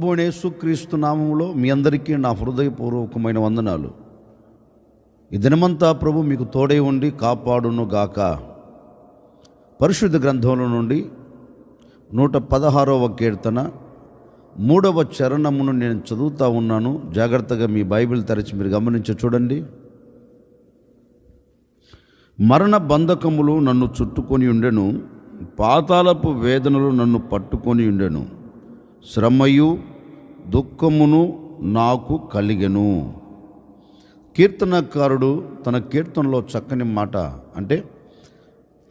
ప్రభు అయిన యేసుక్రీస్తు నామములో మీ అందరికీ నా హృదయపూర్వకమైన వందనాలు. ఈ దినమంతా ప్రభు మీకు తోడై ఉండి కాపాడును గాక. పరిశుద్ధ గ్రంథంలో నుండి 116వ కీర్తన 3వ చరణమును నేను చదువుతూ ఉన్నాను. జాగ్రత్తగా మీ బైబిల్ తెరచి మీరు గమనించి చూడండి. మరణ బంధకములు నన్ను చుట్టుకొని ఉండెను, పాతాళపు వేదనలు నన్ను పట్టుకొని ఉండెను, శ్రమయు దుఃఖమును నాకు కలిగెను. కీర్తనకారుడు తన కీర్తనలో చక్కని మాట, అంటే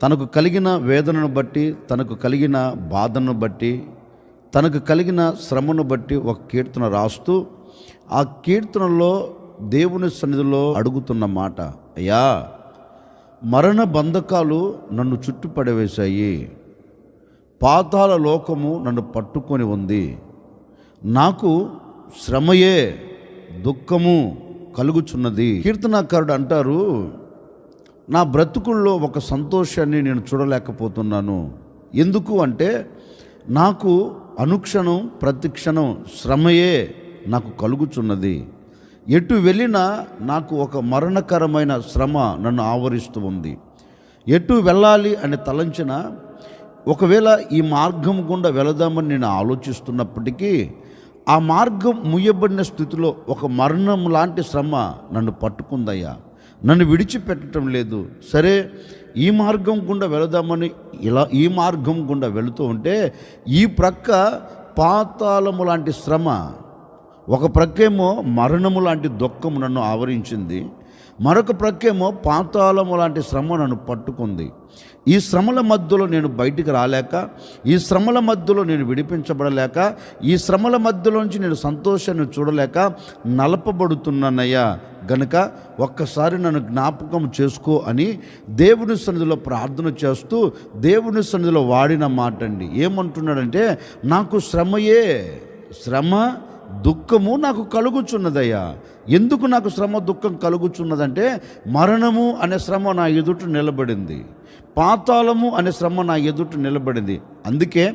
తనకు కలిగిన వేదనను బట్టి, తనకు కలిగిన బాధను బట్టి, తనకు కలిగిన శ్రమను బట్టి ఒక కీర్తన రాస్తూ ఆ కీర్తనలో దేవుని సన్నిధిలో అడుగుతున్న మాట, అయ్యా మరణ బంధకాలు నన్ను చుట్టుపడవేశాయి, పాతాళ లోకము నన్ను పట్టుకొని ఉంది, నాకు శ్రమయే దుఃఖము కలుగుచున్నది. కీర్తనాకారుడు అంటారు, నా బ్రతుకుల్లో ఒక సంతోషాన్ని నేను చూడలేకపోతున్నాను. ఎందుకు అంటే నాకు అనుక్షణం ప్రతిక్షణం శ్రమయే నాకు కలుగుచున్నది. ఎటు వెళ్ళినా నాకు ఒక మరణకరమైన శ్రమ నన్ను ఆవరిస్తూ ఉంది. ఎటు వెళ్ళాలి అని తలంచిన, ఒకవేళ ఈ మార్గం గుండా వెళదామని నేను ఆలోచిస్తున్నప్పటికీ ఆ మార్గం ముయ్యబడిన స్థితిలో ఒక మరణం లాంటి శ్రమ నన్ను పట్టుకుందయ్యా, నన్ను విడిచిపెట్టడం లేదు. సరే, ఈ మార్గం గుండా వెళదామని ఈ మార్గం గుండా వెళుతూ ఉంటే ఈ ప్రక్క పాతాళము లాంటి శ్రమ, ఒక ప్రక్కేమో మరణము లాంటి దుఃఖము నన్ను ఆవరించింది, మరొక ప్రక్కేమో పాతాళము లాంటి శ్రమ నన్ను పట్టుకుంది. ఈ శ్రమల మధ్యలో నేను బయటికి రాలేక, ఈ శ్రమల మధ్యలో నేను విడిపించబడలేక, ఈ శ్రమల మధ్యలోంచి నేను సంతోషాన్ని చూడలేక నలపబడుతున్నానయ్యా, గనుక ఒక్కసారి నన్ను జ్ఞాపకం చేసుకో అని దేవుని సన్నిధిలో ప్రార్థన చేస్తూ దేవుని సన్నిధిలో వాడిన మాట అండి. ఏమంటున్నాడంటే, నాకు శ్రమ దుఃఖము నాకు కలుగుచున్నదయ్యా. ఎందుకు నాకు శ్రమ దుఃఖం కలుగుచున్నదంటే, మరణము అనే శ్రమ నా ఎదుట నిలబడింది, పాతాళము అనే శ్రమ నా ఎదుట నిలబడింది, అందుకే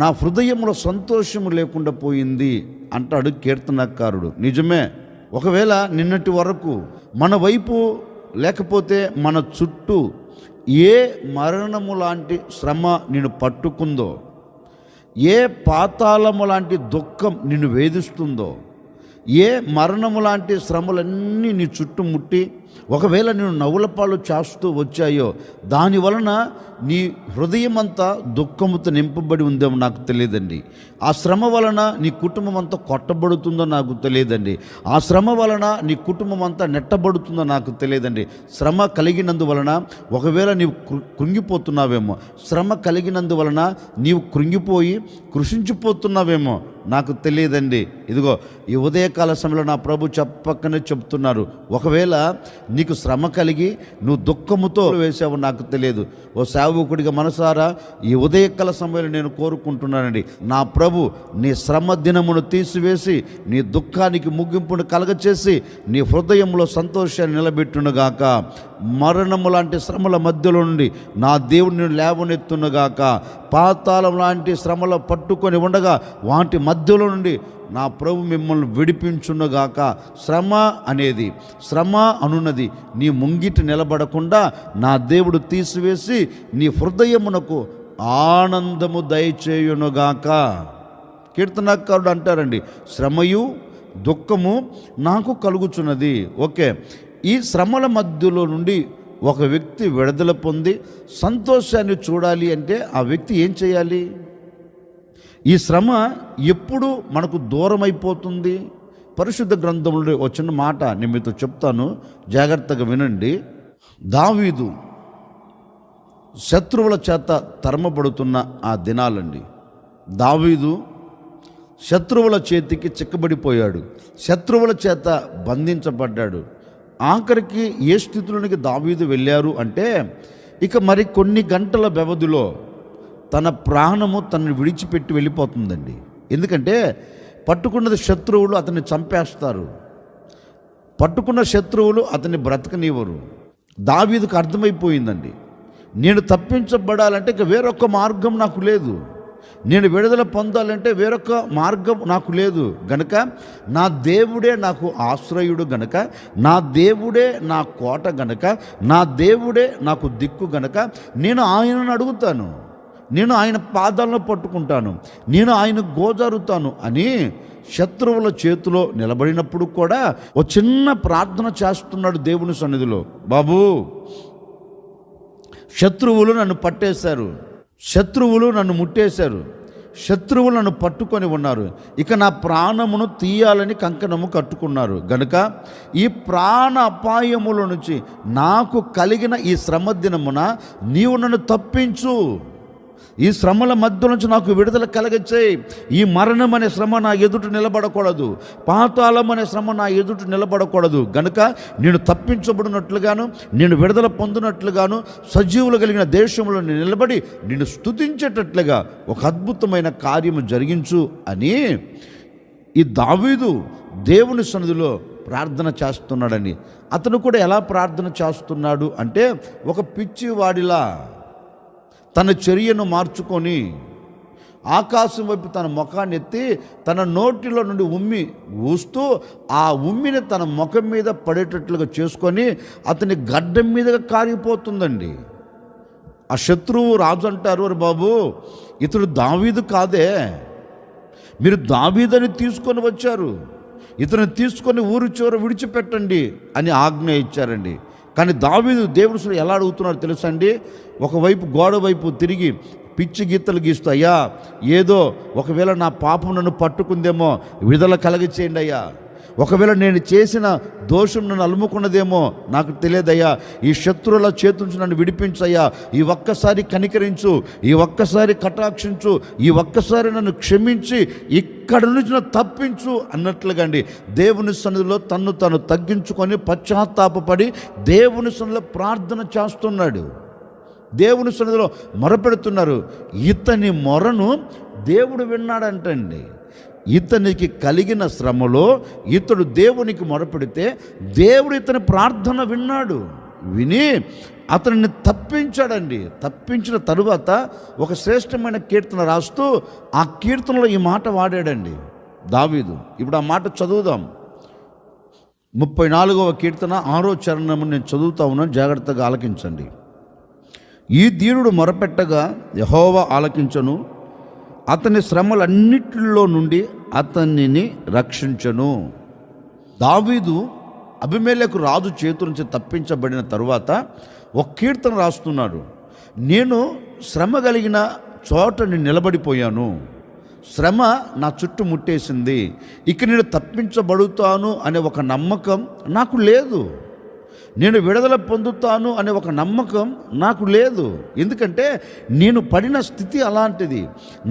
నా హృదయంలో సంతోషము లేకుండా పోయింది అంటాడు కీర్తనకారుడు. నిజమే, ఒకవేళ నిన్నటి వరకు మన వైపు లేకపోతే మన చుట్టూ ఏ మరణము లాంటి శ్రమ నిన్ను పట్టుకుందో, ఏ పాతాళము లాంటి దుఃఖం నిన్ను వేధిస్తుందో, ఏ మరణము లాంటి శ్రమలన్నీ నీ చుట్టుముట్టి ఒకవేళ నేను నవ్వులపాలు చేస్తూ వచ్చాయో, దాని వలన నీ హృదయం అంతా దుఃఖముతో నింపబడి ఉందేమో నాకు తెలియదండి. ఆ శ్రమ వలన నీ కుటుంబం అంతా కొట్టబడుతుందో నాకు తెలియదండి. ఆ శ్రమ వలన నీ కుటుంబం అంతా నెట్టబడుతుందో నాకు తెలియదండి. శ్రమ కలిగినందువలన ఒకవేళ నీవు కృంగిపోతున్నావేమో, శ్రమ కలిగినందువలన నీవు కృంగిపోయి కృషించిపోతున్నావేమో నాకు తెలియదండి. ఇదిగో ఈ ఉదయకాల సమయంలో నా ప్రభు చెప్పకనే చెప్తున్నారు, ఒకవేళ నీకు శ్రమ కలిగి నువ్వు దుఃఖముతో వేసావు నాకు తెలియదు. ఓ సేవకుడిగా మనసారా ఈ ఉదయకాల సమయంలో నేను కోరుకుంటున్నానండి, నా ప్రభు నీ శ్రమ దినమును తీసివేసి నీ దుఃఖానికి ముగింపును కలగచేసి నీ హృదయంలో సంతోషాన్ని నిలబెట్టునుగాక. మరణము లాంటి శ్రమల మధ్యలో నుండి నా దేవుడిని లేవనెత్తునుగాక. పాతాళం లాంటి శ్రమల పట్టుకొని ఉండగా వాటి మధ్యలో నుండి నా ప్రభు మిమ్మల్ని విడిపించునుగాక. శ్రమ అనున్నది నీ ముంగిట నిలబడకుండా నా దేవుడు తీసివేసి నీ హృదయమునకు ఆనందము దయచేయునుగాక. కీర్తనకారుడు అంటారండి, శ్రమయు దుఃఖము నాకు కలుగుచున్నది. ఓకే, ఈ శ్రమల మధ్యలో నుండి ఒక వ్యక్తి విడుదల పొంది సంతోషాన్ని చూడాలి అంటే ఆ వ్యక్తి ఏం చేయాలి? ఈ శ్రమ ఎప్పుడు మనకు దూరం అయిపోతుంది? పరిశుద్ధ గ్రంథంలో వచ్చిన మాట నేను మీతో చెప్తాను, జాగ్రత్తగా వినండి. దావీదు శత్రువుల చేత తరమబడుతున్న ఆ దినాలండి. దావీదు శత్రువుల చేతికి చిక్కబడిపోయాడు, శత్రువుల చేత బంధించబడ్డాడు. ఆఖరికి ఏ స్థితిలోనికి దావీదు వెళ్ళారు అంటే, ఇక మరి కొన్ని గంటల వ్యవధిలో తన ప్రాణము తనను విడిచిపెట్టి వెళ్ళిపోతుందండి. ఎందుకంటే పట్టుకున్నది శత్రువులు అతన్ని చంపేస్తారు, పట్టుకున్న శత్రువులు అతన్ని బ్రతకనివ్వరు. దావీదుకు అర్థమైపోయిందండి, నేను తప్పించబడాలంటే ఇక వేరొక మార్గం నాకు లేదు. నేను విడుదల పొందాలంటే వేరొక మార్గం నాకు లేదు గనుక నా దేవుడే నాకు ఆశ్రయుడు గనుక, నా దేవుడే నా కోట గనుక, నా దేవుడే నాకు దిక్కు గనుక నేను ఆయనను అడుగుతాను, నేను ఆయన పాదాలను పట్టుకుంటాను, నేను ఆయన గోజారుతాను అని శత్రువుల చేతిలో నిలబడినప్పుడు కూడా ఒక చిన్న ప్రార్థన చేస్తున్నాడు దేవుని సన్నిధిలో. బాబు, శత్రువులు నన్ను పట్టేశారు, శత్రువులు నన్ను ముట్టేశారు, శత్రువులు నన్ను పట్టుకొని ఉన్నారు, ఇక నా ప్రాణమును తీయాలని కంకణము కట్టుకున్నారు గనుక ఈ ప్రాణ అపాయముల నుంచి నాకు కలిగిన ఈ శ్రమ దినమున నీవు నన్ను తప్పించు, ఈ శ్రమల మధ్య నుంచి నాకు విడుదల కలగచేయి. ఈ మరణం అనే శ్రమ నా ఎదుట నిలబడకూడదు, పాతాళం అనే శ్రమ నా ఎదుట నిలబడకూడదు గనుక నేను తప్పించబడినట్లుగాను, నేను విడుదల పొందినట్లుగాను సజీవులు కలిగిన దేశంలో నేను నిలబడి నిన్ను స్తుతించేటట్లుగా ఒక అద్భుతమైన కార్యము జరిగించు అని ఈ దావీదు దేవుని సన్నిధిలో ప్రార్థన చేస్తున్నాడని. అతను కూడా ఎలా ప్రార్థన చేస్తున్నాడు అంటే, ఒక పిచ్చివాడిలా తన చర్యను మార్చుకొని ఆకాశం వైపు తన ముఖాన్ని ఎత్తి తన నోటిలో నుండి ఉమ్మి ఊస్తూ ఆ ఉమ్మిని తన ముఖం మీద పడేటట్లుగా చేసుకొని అతని గడ్డం మీదగా కారిపోతుందండి. ఆ శత్రువు రాజు అంటారు, అరే బాబు, ఇతడు దావీదు కాదే, మీరు దావీదని తీసుకొని వచ్చారు, ఇతను తీసుకొని ఊరు చివర విడిచిపెట్టండి అని ఆజ్ఞ ఇచ్చారండి. కానీ దావీదు దేవుడు ఎలా అడుగుతున్నారో తెలుసా అండి? ఒకవైపు గోడ వైపు తిరిగి పిచ్చి గీతలు గీస్తూ, అయ్యా ఏదో ఒకవేళ నా పాపం నన్ను పట్టుకుందేమో విడుదల కలగచేయండి అయ్యా, ఒకవేళ నేను చేసిన దోషం నన్ను అలుముకున్నదేమో నాకు తెలియదయ్యా, ఈ శత్రువుల చేతి నుంచి నన్ను విడిపించయ్యా, ఈ ఒక్కసారి కనికరించు, ఈ ఒక్కసారి కటాక్షించు, ఈ ఒక్కసారి నన్ను క్షమించి ఇక్కడ నుంచి నన్ను తప్పించు అన్నట్లుగా అండి దేవుని సన్నిధిలో తన్ను తాను తగ్గించుకొని పశ్చాత్తాపపడి దేవుని సన్నిధిలో ప్రార్థన చేస్తున్నాడు. దేవుని సన్నిధిలో మొరపెడుతున్నారు. ఇతని మొరను దేవుడు విన్నాడంటండి. ఇతనికి కలిగిన శ్రమలో ఇతడు దేవునికి మొరపెడితే దేవుడు ఇతని ప్రార్థన విన్నాడు. విని అతనిని తప్పించాడండి. తప్పించిన తరువాత ఒక శ్రేష్టమైన కీర్తన రాస్తూ ఆ కీర్తనలో ఈ మాట వాడాడండి దావీదు. ఇప్పుడు ఆ మాట చదువుదాం. 34వ కీర్తన 6వ చరణము నేను చదువుతా ఉన్నాను, జాగ్రత్తగా ఆలకించండి. ఈ దీనుడు మొరపెట్టగా యెహోవా ఆలకించను, అతని శ్రమలన్నిటిలో నుండి అతనిని రక్షించను. దావీదు అబీమెలెకు రాజు చేతుల నుంచి తప్పించబడిన తరువాత ఒక కీర్తన రాస్తున్నాడు. నేను శ్రమ కలిగిన చోట నేను నిలబడిపోయాను, శ్రమ నా చుట్టూ ముట్టేసింది, ఇక నేను తప్పించబడుతాను అనే ఒక నమ్మకం నాకు లేదు, నేను విడుదల పొందుతాను అనే ఒక నమ్మకం నాకు లేదు. ఎందుకంటే నేను పడిన స్థితి అలాంటిది,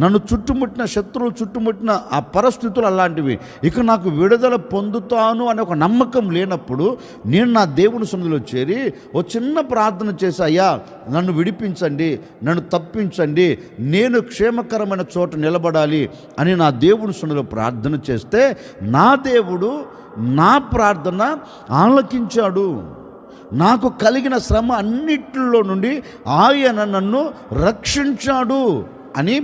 నన్ను చుట్టుముట్టిన శత్రువులు చుట్టుముట్టిన ఆ పరిస్థితులు అలాంటివి. ఇక నాకు విడుదల పొందుతాను అనే ఒక నమ్మకం లేనప్పుడు నేను నా దేవుని సన్నిధిలో చేరి ఒక చిన్న ప్రార్థన చేసి, అయ్యా నన్ను విడిపించండి, నన్ను తప్పించండి, నేను క్షేమకరమైన చోట నిలబడాలి అని నా దేవుని సన్నిధిలో ప్రార్థన చేస్తే నా దేవుడు నా ప్రార్థన ఆలకించాడు. నాకు కలిగిన శ్రమ అన్నిటిలో నుండి ఆయన నన్ను రక్షించాడు అని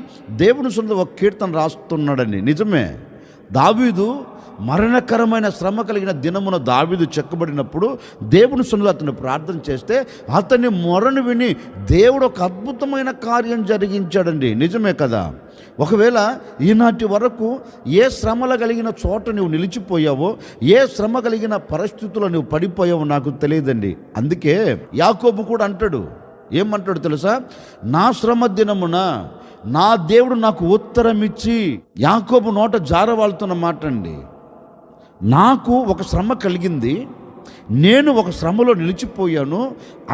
దేవుని సన్నిధిలో ఒక కీర్తన రాస్తున్నాడండి. నిజమే, దావీదు మరణకరమైన శ్రమ కలిగిన దినమున దావీదు చెక్కబడినప్పుడు దేవుని సన్నిధిలో అతను ప్రార్థన చేస్తే అతని మొరను విని దేవుడు ఒక అద్భుతమైన కార్యం జరిగించాడండి. నిజమే కదా? ఒకవేళ ఈనాటి వరకు ఏ శ్రమలు కలిగిన చోట నువ్వు నిలిచిపోయావో, ఏ శ్రమ కలిగిన పరిస్థితుల్లో నువ్వు పడిపోయావో నాకు తెలియదండి. అందుకే యాకోబు కూడా అంటాడు, ఏమంటాడు తెలుసా? నా శ్రమ దినమున నా దేవుడు నాకు ఉత్తరం ఇచ్చి, యాకోబు నోట జారవాళ్తున్న మాట అండి. నాకు ఒక శ్రమ కలిగింది, నేను ఒక శ్రమలో నిలిచిపోయాను,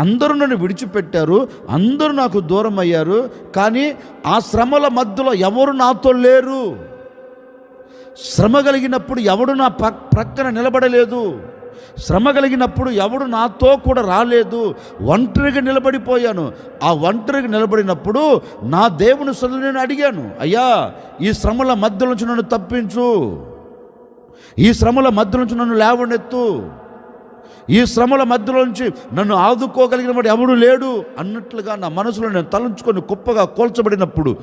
అందరూ నన్ను విడిచిపెట్టారు, అందరూ నాకు దూరం అయ్యారు, కానీ ఆ శ్రమల మధ్యలో ఎవరు నాతో లేరు. శ్రమ కలిగినప్పుడు ఎవడు నా ప్రక్కన నిలబడలేదు, శ్రమ కలిగినప్పుడు ఎవడు నాతో కూడా రాలేదు, ఒంటరిగా నిలబడిపోయాను. ఆ ఒంటరిగా నిలబడినప్పుడు నా దేవుని సన్నిధిలో నేను అడిగాను, అయ్యా ఈ శ్రమల మధ్య నుంచి నన్ను తప్పించు, ఈ శ్రమల మధ్య నుంచి నన్ను లేవనెత్తు, ఈ శ్రమల మధ్యలో నుంచి నన్ను ఆదుకోగలిగిన వాడు ఎవడు లేడు అన్నట్లుగా నా మనసులో నేను తలంచుకొని కుప్పగా కోల్చబడినప్పుడు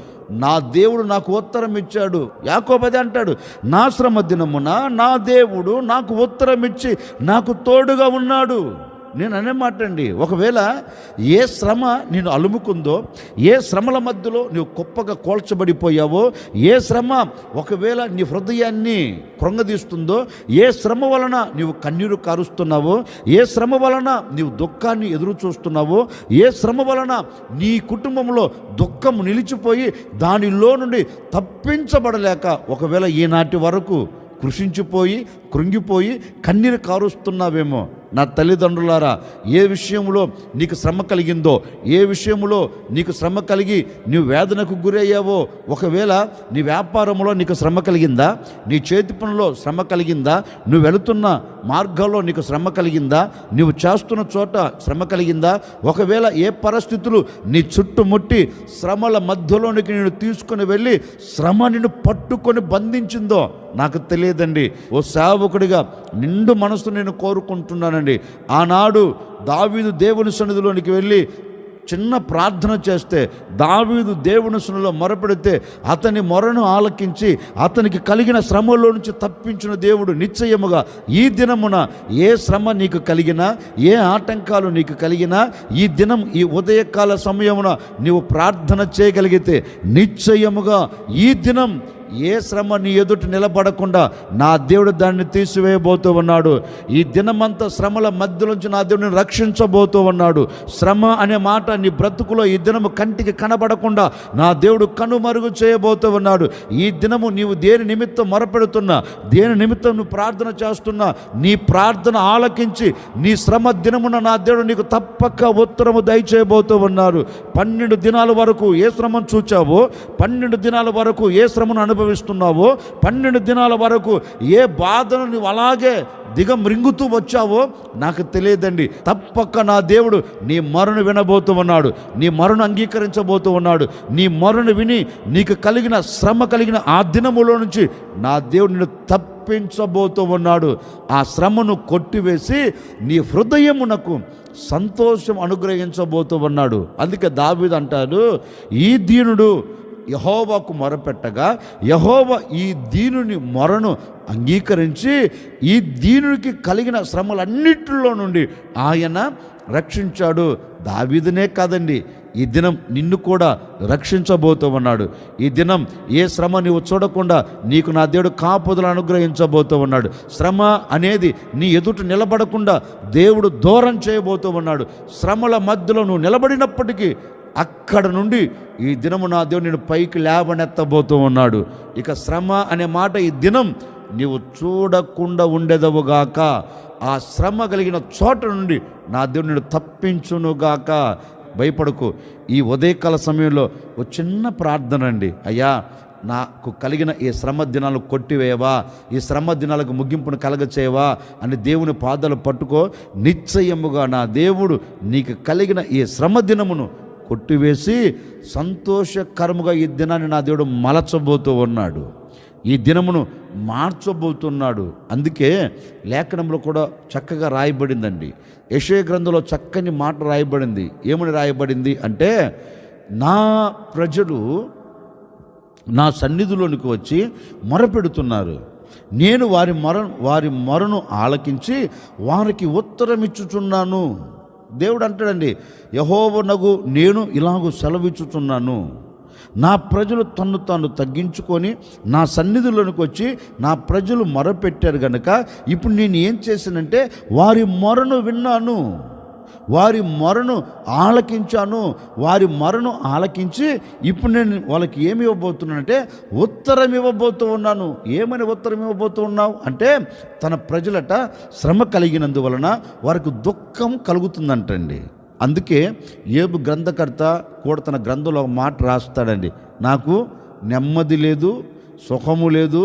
నా దేవుడు నాకు ఉత్తరం ఇచ్చాడు. యాకోబు అదే అంటాడు, నా శ్రమ దినమున నా దేవుడు నాకు ఉత్తరం ఇచ్చి నాకు తోడుగా ఉన్నాడు. నేను అనే మాట అండి, ఒకవేళ ఏ శ్రమ నేను అలుముకుందో, ఏ శ్రమల మధ్యలో నువ్వు కుప్పగా కోల్చబడిపోయావో, ఏ శ్రమ ఒకవేళ నీ హృదయాన్ని కృంగదీస్తుందో, ఏ శ్రమ వలన నీవు కన్నీరు కారుస్తున్నావో, ఏ శ్రమ వలన నీవు దుఃఖాన్ని ఎదురు చూస్తున్నావో, ఏ శ్రమ వలన నీ కుటుంబంలో దుఃఖం నిలిచిపోయి దానిలో నుండి తప్పించబడలేక ఒకవేళ ఈనాటి వరకు కృషించిపోయి కృంగిపోయి కన్నీరు కారుస్తున్నావేమో, నా తల్లిదండ్రులారా, ఏ విషయంలో నీకు శ్రమ కలిగిందో, ఏ విషయంలో నీకు శ్రమ కలిగి నీవు వేదనకు గురయ్యావో, ఒకవేళ నీ వ్యాపారంలో నీకు శ్రమ కలిగిందా, నీ చేతి పనిలో శ్రమ కలిగిందా, నువ్వు వెళుతున్న మార్గాల్లో నీకు శ్రమ కలిగిందా, నువ్వు చేస్తున్న చోట శ్రమ కలిగిందా, ఒకవేళ ఏ పరిస్థితులు నీ చుట్టుముట్టి శ్రమల మధ్యలోనికి నేను తీసుకుని వెళ్ళి శ్రమ నిన్ను పట్టుకొని బంధించిందో నాకు తెలియదండి. ఓ సేవకుడిగా నిండు మనసు నేను కోరుకుంటున్నానండి. ఆనాడు దావీదు దేవుని సన్నిధిలోనికి వెళ్ళి చిన్న ప్రార్థన చేస్తే, దావీదు దేవుని సన్నిధిలో మొరపెడితే అతని మొరను ఆలకించి అతనికి కలిగిన శ్రమలో నుంచి తప్పించిన దేవుడు నిశ్చయముగా ఈ దినమున ఏ శ్రమ నీకు కలిగినా, ఏ ఆటంకాలు నీకు కలిగినా, ఈ దినం ఈ ఉదయకాల సమయమున నీవు ప్రార్థన చేయగలిగితే నిశ్చయముగా ఈ దినం ఏ శ్రమ నీ ఎదుట నిలబడకుండా నా దేవుడు దాన్ని తీసివేయబోతూ ఉన్నాడు. ఈ దినమంతా శ్రమల మధ్యలోంచి నా దేవుడిని రక్షించబోతూ ఉన్నాడు. శ్రమ అనే మాట నీ బ్రతుకులో ఈ దినము కంటికి కనబడకుండా నా దేవుడు కనుమరుగు చేయబోతూ ఉన్నాడు. ఈ దినము నీవు దేని నిమిత్తం మొరపెడుతున్నా, దేని నిమిత్తం నువ్వు ప్రార్థన చేస్తున్నా, నీ ప్రార్థన ఆలకించి నీ శ్రమ దినమున నా దేవుడు నీకు తప్పక ఉత్తరము దయచేయబోతూ ఉన్నారు. 12 దినాల వరకు ఏ శ్రమను చూచావో, 12 దినాల వరకు ఏ శ్రమను అనుభవిస్తున్నావో, 12 దినాల వరకు ఏ బాధను నువ్వు అలాగే దిగమృంగుతూ వచ్చావో నాకు తెలియదండి. తప్పక నా దేవుడు నీ మొరను వినబోతూ ఉన్నాడు, నీ మొరను అంగీకరించబోతూ ఉన్నాడు. నీ మొరను విని నీకు కలిగిన శ్రమ కలిగిన ఆ దినములో నుంచి నా దేవుడు నిన్ను తప్పించబోతూ ఉన్నాడు. ఆ శ్రమను కొట్టివేసి నీ హృదయమునకు సంతోషం అనుగ్రహించబోతూ ఉన్నాడు. అందుకే దావీదు అంటాడు, ఈ దీనుడు యెహోవాకు మొరపెట్టగా యెహోవా ఈ దీనుని మొరను అంగీకరించి ఈ దీనునికి కలిగిన శ్రమలన్నిటిలో నుండి ఆయన రక్షించాడు. దావీదునే కాదండి, ఈ దినం నిన్ను కూడా రక్షించబోతూ ఉన్నాడు. ఈ దినం ఏ శ్రమ నీవు చూడకుండా నీకు నా దేవుడు కాపుదలు అనుగ్రహించబోతూ ఉన్నాడు. శ్రమ అనేది నీ ఎదుట నిలబడకుండా దేవుడు దూరం చేయబోతూ ఉన్నాడు. శ్రమల మధ్యలో నువ్వు నిలబడినప్పటికీ అక్కడ నుండి ఈ దినము నా దేవుడు నేను పైకి లేవనెత్తబోతూ ఉన్నాడు. ఇక శ్రమ అనే మాట ఈ దినం నీవు చూడకుండా ఉండేదవుగాక. ఆ శ్రమ కలిగిన చోట నుండి నా దేవుడు నేను తప్పించునుగాక. భయపడకు. ఈ ఉదయకాల సమయంలో ఒక చిన్న ప్రార్థన అండి, అయ్యా నాకు కలిగిన ఈ శ్రమ దినాలు కొట్టివేయవా, ఈ శ్రమ దినాలకు ముగింపును కలగచేయవా అని దేవుని పాదాలు పట్టుకో. నిశ్చయముగా నా దేవుడు నీకు కలిగిన ఈ శ్రమ దినమును కొట్టివేసి సంతోషకరముగా ఈ దినాన్ని నా దేవుడు మలచబోతూ ఉన్నాడు. ఈ దినమును మార్చబోతున్నాడు. అందుకే లేఖనంలో కూడా చక్కగా రాయబడిందండి. యెషయా గ్రంథంలో చక్కని మాట రాయబడింది. ఏమని రాయబడింది అంటే, నా ప్రజలు నా సన్నిధిలోనికి వచ్చి మొరపెడుతున్నారు, నేను వారి మొరను ఆలకించి వారికి ఉత్తరం ఇచ్చుచున్నాను. దేవుడు అంటాడండి, యెహోవానగు నేను ఇలాగూ సెలవిచ్చుచున్నాను, నా ప్రజలు తన్ను తాను తగ్గించుకొని నా సన్నిధిలోనికి వచ్చి నా ప్రజలు మొరపెట్టారు కనుక ఇప్పుడు నేను ఏం చేశానంటే వారి మొరను విన్నాను, వారి మొరను ఆలకించాను. వారి మొరను ఆలకించి ఇప్పుడు నేను వాళ్ళకి ఏమి ఇవ్వబోతున్నానంటే ఉత్తరం ఇవ్వబోతూ ఉన్నాను. ఏమని ఉత్తరం ఇవ్వబోతూ ఉన్నావు అంటే, తన ప్రజలట శ్రమ కలిగినందువలన వారికి దుఃఖం కలుగుతుందంటండి. అందుకే యోబు గ్రంథకర్త కూడా తన గ్రంథంలో ఒక మాట రాస్తాడండి, నాకు నెమ్మది లేదు, సుఖము లేదు,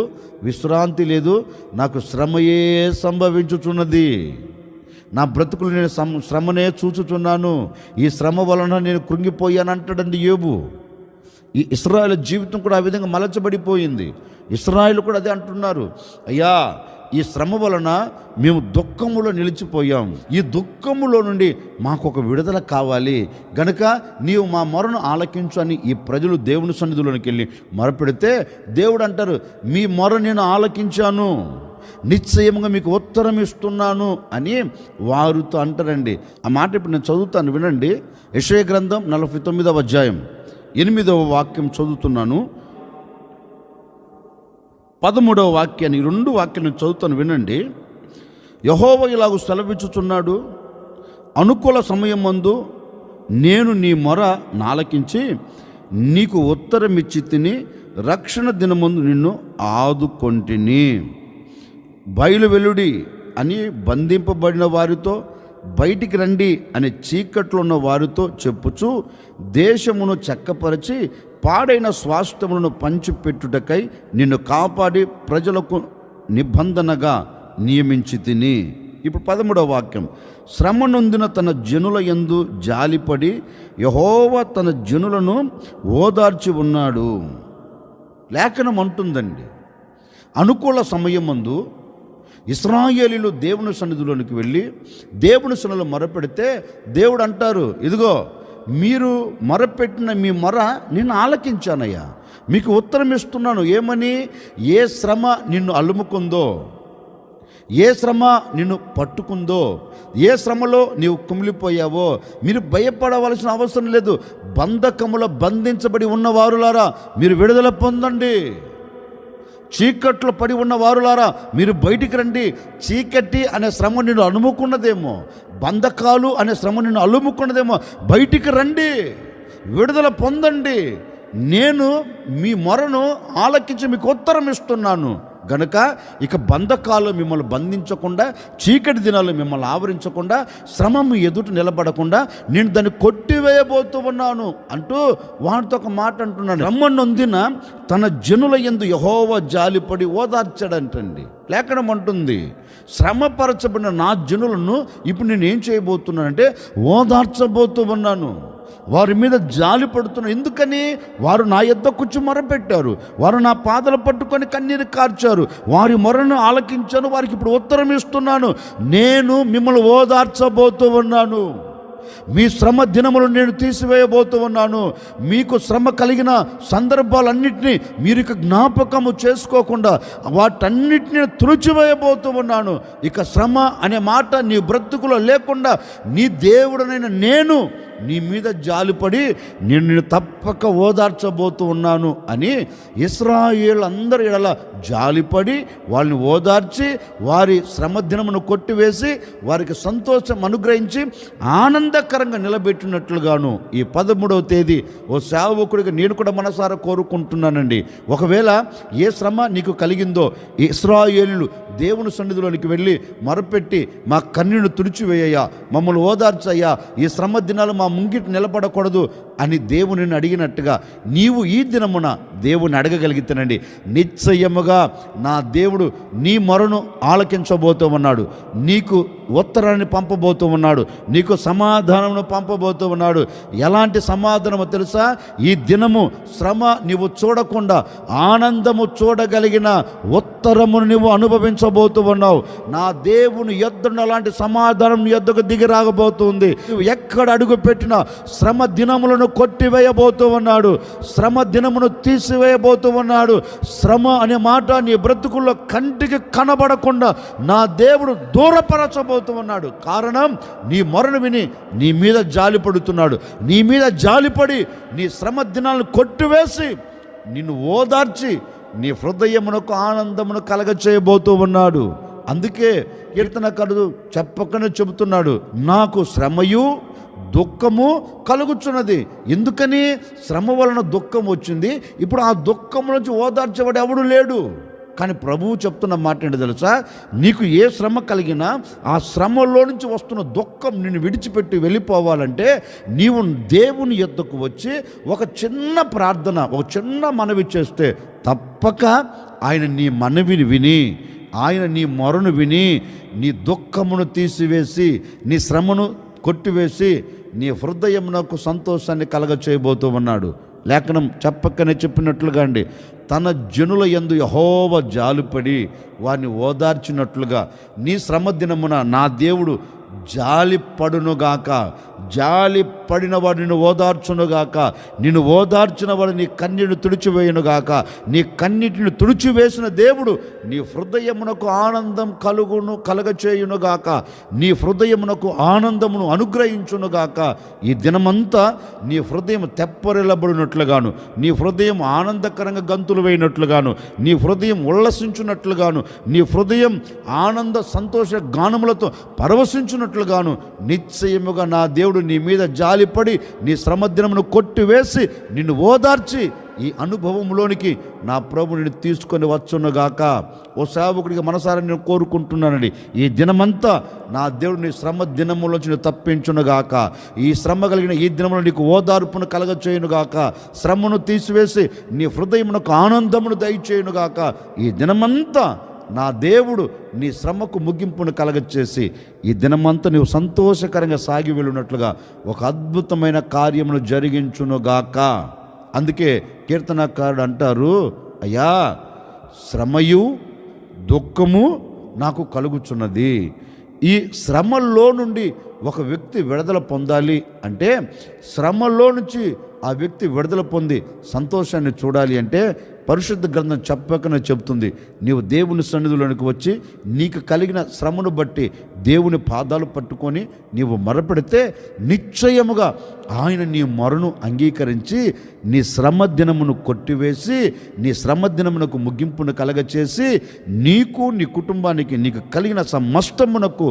విశ్రాంతి లేదు, నాకు శ్రమయే సంభవించుచున్నది, నా బ్రతుకులు నేను శ్రమనే చూచుచున్నాను, ఈ శ్రమ వలన నేను కృంగిపోయాను అంటాడండి యోబు. ఈ ఇశ్రాయేలు జీవితం కూడా ఆ విధంగా మలచబడిపోయింది. ఇశ్రాయేలు కూడా అదే అంటున్నారు, అయ్యా ఈ శ్రమ వలన మేము దుఃఖములో నిలిచిపోయాం. ఈ దుఃఖములో నుండి మాకు ఒక విడుదల కావాలి గనుక నీవు మా మొరను ఆలకించు అని ఈ ప్రజలు దేవుని సన్నిధిలోనికి వెళ్ళి మొరపెడితే దేవుడు అంటారు, మీ మొర నేను ఆలకించాను, నిశ్చయంగా మీకు ఉత్తరం ఇస్తున్నాను అని వారితో అంటారండి. ఆ మాట ఇప్పుడు నేను చదువుతాను, వినండి. యెషయా గ్రంథం 49వ అధ్యాయం 8వ వాక్యం చదువుతున్నాను. 13వ వాక్యాన్ని, 2 వాక్యాన్ని చదువుతాను, వినండి. యెహోవా ఇలాగు సెలవిచ్చుచున్నాడు, అనుకూల సమయమందు నేను నీ మొర నాలకించి నీకు ఉత్తరమిచ్చి తిని రక్షణ దినమందు నిన్ను ఆదుకొంటిని. బయలు వెలుడి అని బంధింపబడిన వారితో, బయటికి రండి అని చీకట్లో ఉన్న వారితో చెప్పుచు దేశమును చక్కపరిచి పాడైన స్వాస్థ్యములను పంచిపెట్టుటకై నిన్ను కాపాడి ప్రజలకు నిబంధనగా నియమించి తిని. ఇప్పుడు 13వ వాక్యం, శ్రమ నొందిన తన జనుల యందు జాలిపడి యెహోవా తన జనులను ఓదార్చి ఉన్నాడు. లేఖనం అంటుందండి, అనుకూల సమయమందు ఇశ్రాయేలీయులు దేవుని సన్నిధిలోనికి వెళ్ళి దేవుని సన్నిధిలో మొరపెడితే దేవుడు అంటారు, ఇదిగో మీరు మొరపెట్టిన మీ మొర నేను ఆలకించానయ్యా, మీకు ఉత్తరం ఇస్తున్నాను. ఏమని? ఏ శ్రమ నిన్ను అలుముకుందో, ఏ శ్రమ నిన్ను పట్టుకుందో, ఏ శ్రమలో నీవు కుమిలిపోయావో మీరు భయపడవలసిన అవసరం లేదు. బంధకములో బంధించబడి ఉన్నవారులారా మీరు విడుదల పొందండి. చీకట్లో పడి ఉన్న వారులారా మీరు బయటికి రండి. చీకటి అనే శ్రమ నిన్ను అలుముకున్నదేమో, బంధకాలు అనే శ్రమ నిన్ను అలుముకున్నదేమో, బయటికి రండి, విడుదల పొందండి. నేను మీ మొరను ఆలకించి మీకు ఉత్తరం ఇస్తున్నాను గనుక ఇక బంధకాలు మిమ్మల్ని బంధించకుండా, చీకటి దినాలు మిమ్మల్ని ఆవరించకుండా, శ్రమ మీ ఎదుట నిలబడకుండా నేను దాన్ని కొట్టివేయబోతూ ఉన్నాను అంటూ వాటితో ఒక మాట అంటున్నాడు. శ్రమ నొందిన తన జనుల యందు యెహోవా జాలిపడి ఓదార్చాడంటండి. లేఖనం అంటుంది, శ్రమపరచబడిన నా జనులను ఇప్పుడు నేను ఏం చేయబోతున్నానంటే ఓదార్చబోతూ ఉన్నాను. వారి మీద జాలి పడుతున్నారు. ఎందుకని? వారు నా యొద్ద కూర్చు మొరపెట్టారు, వారు నా పాదలు పట్టుకొని కన్నీరు కార్చారు, వారి మొరను ఆలకించాను, వారికి ఇప్పుడు ఉత్తరం ఇస్తున్నాను. నేను మిమ్మల్ని ఓదార్చబోతూ ఉన్నాను. మీ శ్రమ దినములు నేను తీసివేయబోతూ ఉన్నాను. మీకు శ్రమ కలిగిన సందర్భాలన్నింటినీ మీరు ఇక జ్ఞాపకము చేసుకోకుండా వాటన్నిటిని తుడిచివేయబోతూ ఉన్నాను. ఇక శ్రమ అనే మాట నీ బ్రతుకులో లేకుండా నీ దేవుడనైన నేను నీ మీద జాలిపడి నేను తప్పక ఓదార్చబోతూ ఉన్నాను అని ఇశ్రాయేలు ఎడల జాలిపడి వాళ్ళని ఓదార్చి వారి శ్రమ దినమును కొట్టివేసి వారికి సంతోషం అనుగ్రహించి ఆనందకరంగా నిలబెట్టినట్లుగాను ఈ 13వ తేదీ ఓ సేవకుడిగా నేను కూడా మనసారా కోరుకుంటున్నానండి. ఒకవేళ ఏ శ్రమ నీకు కలిగిందో ఇశ్రాయేలు దేవుని సన్నిధిలోనికి వెళ్ళి మొరపెట్టి మా కన్నీళ్లు తుడిచివేయ్యా, మమ్మల్ని ఓదార్చయ్యా, ఈ శ్రమ దినాలు మా ముంగిటి నిలబడకూడదు అని దేవుని అడిగినట్టుగా నీవు ఈ దినమున దేవుని అడగగలిగితేనండి నిశ్చయముగా నా దేవుడు నీ మొరను ఆలకించబోతూ ఉన్నాడు, నీకు ఉత్తరాన్ని పంపబోతూ ఉన్నాడు, నీకు సమాధానమును పంపబోతూ ఉన్నాడు. ఎలాంటి సమాధానమో తెలుసా? ఈ దినము శ్రమ నీవు చూడకుండా ఆనందము చూడగలిగిన ఉత్తరమును నీవు అనుభవించబోతూ ఉన్నావు. నా దేవుని యొద్ద అలాంటి సమాధానం నీ యొద్దకు దిగి రాగబోతుంది. నువ్వు ఎక్కడ అడుగు పెట్టినా శ్రమ దినములను కొట్టివేయబోతూ ఉన్నాడు, శ్రమ దినమును తీసివేయబోతూ ఉన్నాడు. శ్రమ అనే మాట నీ బ్రతుకుల్లో కంటికి కనబడకుండా నా దేవుడు దూరపరచబోతూ ఉన్నాడు. కారణం నీ మొరను విని నీ మీద జాలి పడుతున్నాడు. నీ మీద జాలిపడి నీ శ్రమ దినాలను కొట్టివేసి నిన్ను ఓదార్చి నీ హృదయమునకు ఆనందమును కలగచేయబోతూ ఉన్నాడు. అందుకే కీర్తనకారుడు చెప్పకనే చెబుతున్నాడు, నాకు శ్రమయు దుఃఖము కలుగుచున్నది. ఎందుకని? శ్రమ వలన దుఃఖం వచ్చింది. ఇప్పుడు ఆ దుఃఖం నుంచి ఓదార్చేవాడు ఎవడు లేడు. కానీ ప్రభువు చెప్తున్న మాట ఏంటో తెలుసా? నీకు ఏ శ్రమ కలిగినా ఆ శ్రమలో నుంచి వస్తున్న దుఃఖం నిన్ను విడిచిపెట్టి వెళ్ళిపోవాలంటే నీవు దేవుని యొద్దకు వచ్చి ఒక చిన్న ప్రార్థన, ఒక చిన్న మనవి చేస్తే తప్పక ఆయన నీ మనవిని విని, ఆయన నీ మొరను విని నీ దుఃఖమును తీసివేసి నీ శ్రమను కొట్టివేసి నీ హృదయమునకు సంతోషాన్ని కలగచేయబోతూ ఉన్నాడు. లేఖనం చెప్పకనే చెప్పినట్లుగా అండి, తన జనుల యందు యెహోవా జాలిపడి వారిని ఓదార్చినట్లుగా నీ శ్రమ దినమున నా దేవుడు జాలి పడునుగాక, జాలి పడిన వాడు నిన్ను ఓదార్చునుగాక, నిన్ను ఓదార్చిన వాడు నీ కన్నీటిని తుడిచివేయునుగాక. నీ కన్నీటిని తుడిచివేసిన దేవుడు నీ హృదయమునకు ఆనందం కలగచేయునుగాక, నీ హృదయమునకు ఆనందమును అనుగ్రహించునుగాక. ఈ దినమంతా నీ హృదయం తెప్పరిల్లబడినట్లుగాను, నీ హృదయం ఆనందకరంగా గంతులు వేయినట్లుగాను, నీ హృదయం ఉల్లసించున్నట్లుగాను, నీ హృదయం ఆనంద సంతోష గానములతో పరవశించున్నట్లుగాను నిశ్చయముగా నా దేవుడు నీ మీద జాలిపడి నీ శ్రమ దినమును కొట్టివేసి నిన్ను ఓదార్చి ఈ అనుభవంలోనికి నా ప్రభు నిన్ను తీసుకొని వచ్చునుగాక. ఓ సేవకుడిగా మనసారా నేను కోరుకుంటున్నానండి, ఈ దినమంతా నా దేవుడు నీ శ్రమ దినములోంచి నేను తప్పించునుగాక. ఈ శ్రమ కలిగిన ఈ దినములో నీకు ఓదార్పును కలగచేయునుగాక, శ్రమను తీసివేసి నీ హృదయమునకు ఆనందమును దయచేయునుగాక. ఈ దినమంతా నా దేవుడు నీ శ్రమకు ముగింపును కలగచేసి ఈ దినమంతా నీవు సంతోషకరంగా సాగి వెళ్ళినట్లుగా ఒక అద్భుతమైన కార్యమును జరిగించునుగాక. అందుకే కీర్తనకారుడు అంటారు, అయ్యా శ్రమయు దుఃఖము నాకు కలుగుచున్నది. ఈ శ్రమల్లో నుండి ఒక వ్యక్తి విడుదల పొందాలి అంటే, శ్రమలో నుంచి ఆ వ్యక్తి విడుదల పొంది సంతోషాన్ని చూడాలి అంటే పరిశుద్ధ గ్రంథం చెప్పకనే చెబుతుంది, నీవు దేవుని సన్నిధిలోనికి వచ్చి నీకు కలిగిన శ్రమను బట్టి దేవుని పాదాలు పట్టుకొని నీవు మొరపెడితే నిశ్చయముగా ఆయన నీ మొరను అంగీకరించి నీ శ్రమ దినమును కొట్టివేసి నీ శ్రమ దినమునకు ముగింపును కలగచేసి నీకు నీ కుటుంబానికి నీకు కలిగిన సమస్తమునకు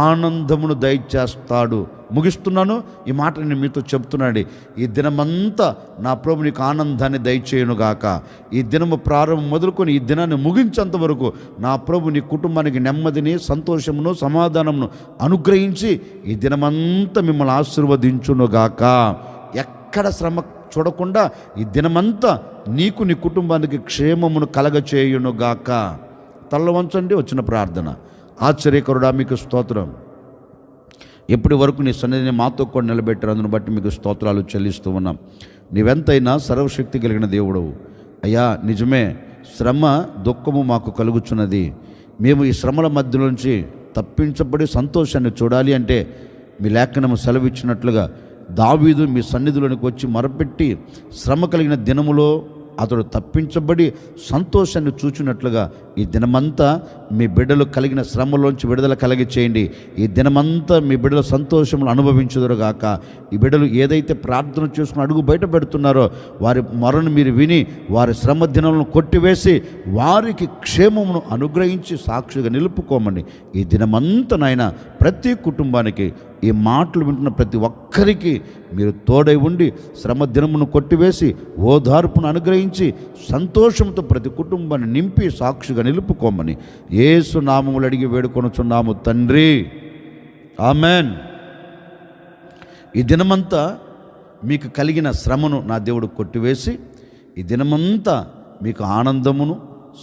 ఆనందమును దయచేస్తాడు. ముగిస్తున్నాను, ఈ మాట నేను మీతో చెప్తున్నాను. ఈ దినమంతా నా ప్రభు నీకు ఆనందాన్ని దయచేయునుగాక. ఈ దినము ప్రారంభం మొదలుకొని ఈ దినాన్ని ముగించేంత వరకు నా ప్రభు నీ కుటుంబానికి నెమ్మదిని, సంతోషమును, సమాధానమును అనుగ్రహించి ఈ దినమంతా మిమ్మల్ని ఆశీర్వదించునుగాక. ఎక్కడ శ్రమ చూడకుండా ఈ దినమంతా నీకు నీ కుటుంబానికి క్షేమమును కలగచేయునుగాక. తల్ల వంచండి, వచ్చిన ప్రార్థన. ఆశ్చర్యకరుడా మీకు స్తోత్రం, ఎప్పటి వరకు నీ సన్నిధిని మాతో కూడా నిలబెట్టారు, అందును బట్టి మీకు స్తోత్రాలు చెల్లిస్తూ ఉన్నాం. నీవెంతైనా సర్వశక్తి కలిగిన దేవుడవు అయ్యా. నిజమే, శ్రమ దుఃఖము మాకు కలుగుచున్నది. మేము ఈ శ్రమల మధ్యలోంచి తప్పించబడి సంతోషాన్ని చూడాలి అంటే మీ లేఖనము సెలవిచ్చినట్లుగా దావీదు మీ సన్నిధిలోనికి వచ్చి మొరపెట్టి శ్రమ కలిగిన దినములో అతడు తప్పించబడి సంతోషాన్ని చూచినట్లుగా ఈ దినమంతా మీ బిడ్డలు కలిగిన శ్రమలోంచి విడుదల కలిగి చేయండి. ఈ దినమంతా మీ బిడ్డల సంతోషములు అనుభవించుదురుగాక. ఈ బిడ్డలు ఏదైతే ప్రార్థన చేసుకుని అడుగు బయట పెడుతున్నారో వారి మొరను మీరు విని వారి శ్రమ దినములను కొట్టివేసి వారికి క్షేమమును అనుగ్రహించి సాక్షిగా నిలుపుకోమని ఈ దినమంతా నాయన ప్రతి కుటుంబానికి ఈ మాటలు వింటున్న ప్రతి ఒక్కరికి మీరు తోడై ఉండి శ్రమ దినమును కొట్టివేసి ఓదార్పును అనుగ్రహించి సంతోషంతో ప్రతి కుటుంబాన్ని నింపి సాక్షిగా నిలుపుకోమని యేసు నామములు అడిగి వేడుకొనుచున్నాము తండ్రి, ఆమెన్. ఈ దినమంతా మీకు కలిగిన శ్రమను నా దేవుడు కొట్టివేసి ఈ దినమంతా మీకు ఆనందమును,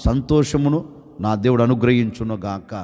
సంతోషమును నా దేవుడు అనుగ్రహించునుగాక.